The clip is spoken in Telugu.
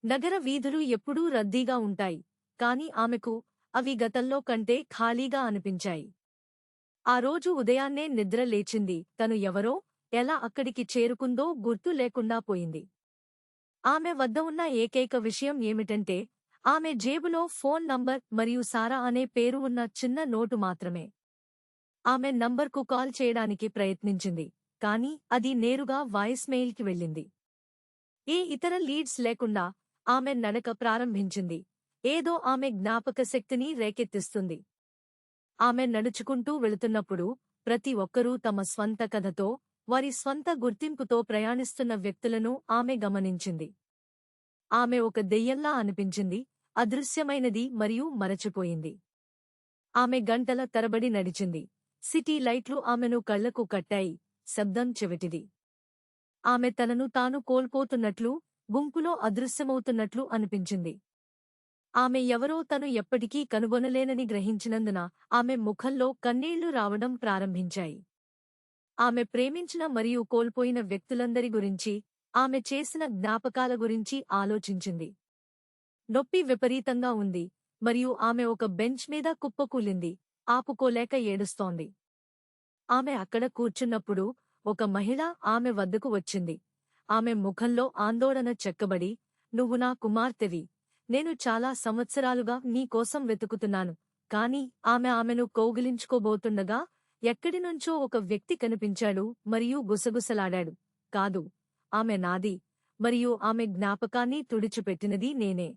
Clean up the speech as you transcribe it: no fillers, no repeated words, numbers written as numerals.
నగర వీధులు ఎప్పుడూ రద్దీగా ఉంటాయి, కాని ఆమెకు అవి గతంలో కంటే ఖాళీగా అనిపించాయి. ఆ రోజు ఉదయాన్నే నిద్ర లేచింది, తను ఎవరో, ఎలా అక్కడికి చేరుకుందో గుర్తు లేకుండా పోయింది. ఆమె వద్ద ఉన్న ఏకైక విషయం ఏమిటంటే, ఆమె జేబులో ఫోన్ నంబర్ మరియు సారా అనే పేరు ఉన్న చిన్న నోటు మాత్రమే. ఆమె నంబర్కు కాల్ చేయడానికి ప్రయత్నించింది, కానీ అది నేరుగా వాయిస్మెయిల్కి వెళ్ళింది. ఏ ఇతర లీడ్స్ లేకుండా ఆమె నడక ప్రారంభించింది. ఏదో ఆమె జ్ఞాపకశక్తిని రేకెత్తిస్తుంది. ఆమె నడుచుకుంటూ వెళుతున్నప్పుడు ప్రతి ఒక్కరూ తమ స్వంత కథతో, వారి స్వంత గుర్తింపుతో ప్రయాణిస్తున్న వ్యక్తులను ఆమె గమనించింది. ఆమె ఒక దెయ్యంలా అనిపించింది, అదృశ్యమైనది మరియు మరచిపోయింది. ఆమె గంటల తరబడి నడిచింది. సిటీ లైట్లు ఆమెను కళ్లకు కట్టాయి, శబ్దం చెవిటిది. ఆమె తనను తాను కోల్పోతున్నట్లు, గుంపులో అదృశ్యమవుతున్నట్లు అనిపించింది. ఆమె ఎవరో తను ఎప్పటికీ కనుగొనలేనని గ్రహించినందున ఆమె ముఖంలో కన్నీళ్లు రావడం ప్రారంభించాయి. ఆమె ప్రేమించిన మరియు కోల్పోయిన వ్యక్తులందరి గురించి, ఆమె చేసిన జ్ఞాపకాల గురించి ఆలోచించింది. నొప్పి విపరీతంగా ఉంది, మరియు ఆమె ఒక బెంచ్ మీద కుప్పకూలింది, ఆపుకోలేక ఏడుస్తోంది. ఆమె అక్కడ కూర్చున్నప్పుడు ఒక మహిళ ఆమె వద్దకు వచ్చింది. ఆమె ముఖంలో ఆందోళన చెక్కబడి, "నువ్వు నా కుమార్తెవి. నేను చాలా సంవత్సరాలుగా నీ కోసం వెతుకుతున్నాను." కాని ఆమెను కౌగిలించుకోబోతుండగా ఎక్కడినుంచో ఒక వ్యక్తి కనిపించాడు మరియు గుసగుసలాడాడు, "కాదు, ఆమె నాది, మరియు ఆమె జ్ఞాపకాన్ని తుడిచిపెట్టినది నేనే."